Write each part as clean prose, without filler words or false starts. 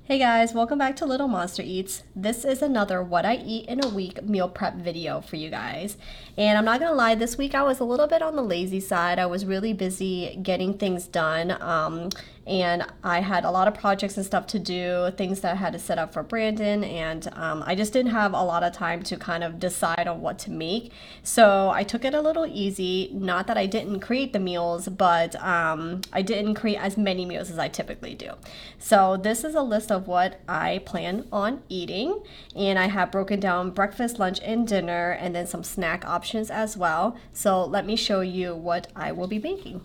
Hey guys, welcome back to Little Monster Eats. This is another what I eat in a week meal prep video for you guys. And I'm not gonna lie, this week I was a little bit on the lazy side. I was really busy getting things done. And I had a lot of projects and stuff to do, things that I had to set up for Brandon, and I just didn't have a lot of time to kind of decide on what to make. So I took it a little easy. Not that I didn't create the meals, but I didn't create as many meals as I typically do. So this is a list of what I plan on eating, and I have broken down breakfast, lunch, and dinner, and then some snack options as well. So let me show you what I will be making.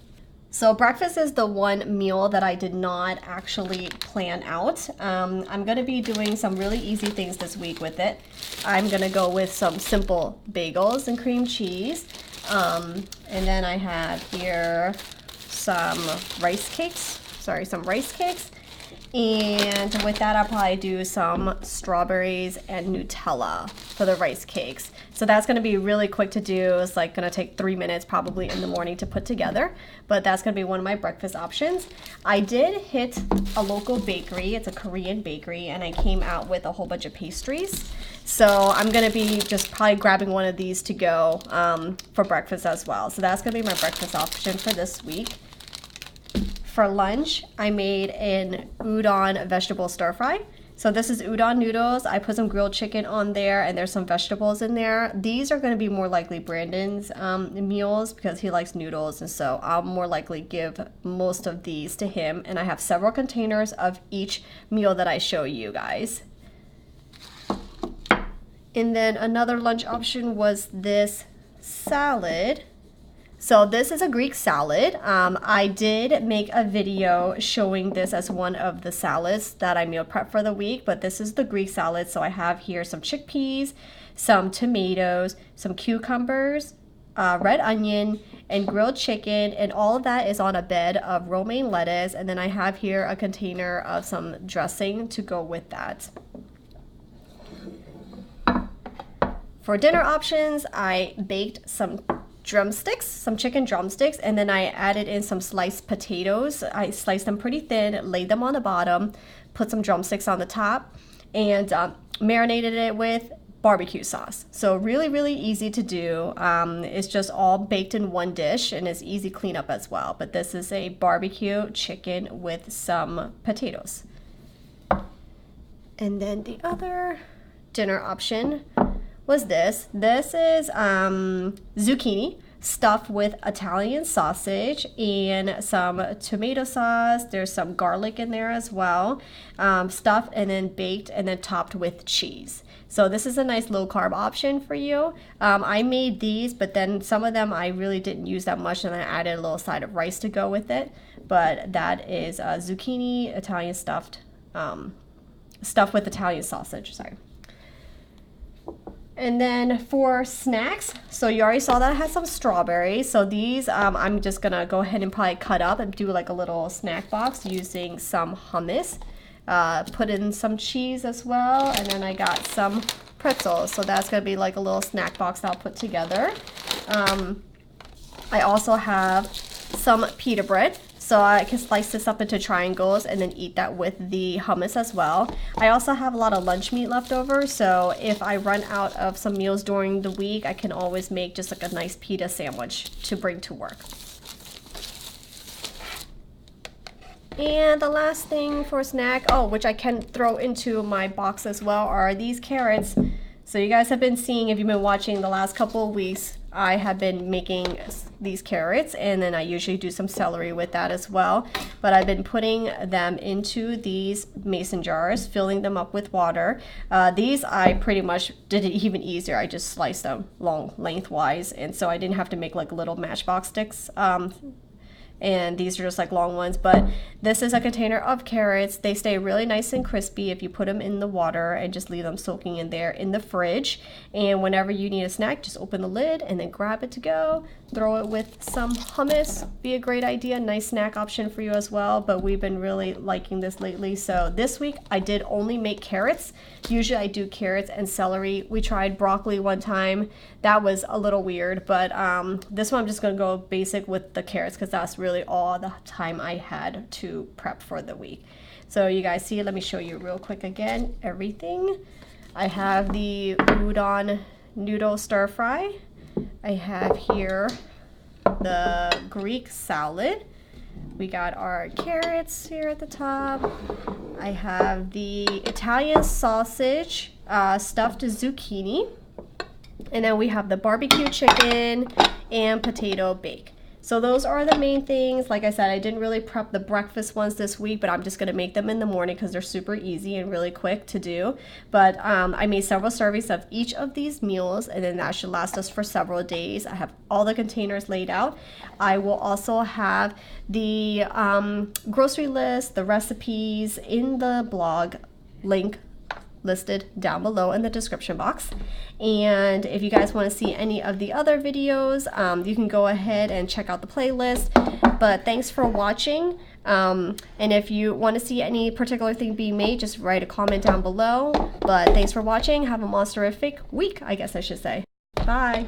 So breakfast is the one meal that I did not actually plan out. I'm gonna be doing some really easy things this week with it. I'm gonna go with some simple bagels and cream cheese. And then I have here some rice cakes. And with that, I'll probably do some strawberries and Nutella for the rice cakes. So that's going to be really quick to do. It's like going to take 3 minutes probably in the morning to put together, but that's going to be one of my breakfast options. I did hit a local bakery. It's a Korean bakery, and I came out with a whole bunch of pastries. So I'm going to be just probably grabbing one of these to go for breakfast as well. So that's going to be my breakfast option for this week. For lunch, I made an udon vegetable stir fry. So this is udon noodles. I put some grilled chicken on there, and there's some vegetables in there. These are going to be more likely Brandon's meals because he likes noodles, and so I'll more likely give most of these to him. And I have several containers of each meal that I show you guys. And then another lunch option was this salad. So this is a Greek salad. I did make a video showing this as one of the salads that I meal prep for the week, but this is the Greek salad. So I have here some chickpeas, some tomatoes, some cucumbers, red onion, and grilled chicken, and all of that is on a bed of romaine lettuce. And then I have here a container of some dressing to go with that. For dinner options, I baked some chicken drumsticks, and then I added in some sliced potatoes. I sliced them pretty thin, laid them on the bottom, put some drumsticks on the top, and marinated it with barbecue sauce. So really, really easy to do. It's just all baked in one dish, and it's easy cleanup as well. But this is a barbecue chicken with some potatoes. And then the other dinner option was this. This is zucchini stuffed with Italian sausage and some tomato sauce. There's some garlic in there as well. Stuffed and then baked and then topped with cheese. So this is a nice low carb option for you. I made these, but then some of them I really didn't use that much, and I added a little side of rice to go with it. But that is zucchini Italian stuffed with Italian sausage. Sorry. And then for snacks, so you already saw that I had some strawberries. So these I'm just gonna go ahead and probably cut up and do like a little snack box using some hummus. Put in some cheese as well, and then I got some pretzels. So that's gonna be like a little snack box that I'll put together. I also have some pita bread. So I can slice this up into triangles and then eat that with the hummus as well. I also have a lot of lunch meat left over, so if I run out of some meals during the week, I can always make just like a nice pita sandwich to bring to work. And the last thing for snack, which I can throw into my box as well, are these carrots. So you guys have been seeing, if you've been watching the last couple of weeks, I have been making these carrots, and then I usually do some celery with that as well. But I've been putting them into these mason jars, filling them up with water. These I pretty much did it even easier. I just sliced them long lengthwise, and so I didn't have to make like little matchbox sticks. And these are just like long ones, but this is a container of carrots. They stay really nice and crispy if you put them in the water and just leave them soaking in there in the fridge. And whenever you need a snack, just open the lid and then grab it to go. Throw it with some hummus. Be a great idea. Nice snack option for you as well, but we've been really liking this lately. So this week I did only make carrots. Usually I do carrots and celery. We tried broccoli one time. That was a little weird, but this one I'm just gonna go basic with the carrots because that's really all the time I had to prep for the week. So you guys see, let me show you real quick again, everything. I have the udon noodle stir fry. I have here the Greek salad. We got our carrots here at the top. I have the Italian sausage stuffed zucchini. And then we have the barbecue chicken and potato bake. So those are the main things. Like I said, I didn't really prep the breakfast ones this week, but I'm just gonna make them in the morning because they're super easy and really quick to do. But I made several servings of each of these meals, and then that should last us for several days. I have all the containers laid out. I will also have the grocery list, the recipes in the blog link listed down below in the description box. And if you guys want to see any of the other videos, you can go ahead and check out the playlist. But thanks for watching. And if you want to see any particular thing being made, just write a comment down below. But thanks for watching. Have a monster-ific week, I guess I should say. Bye.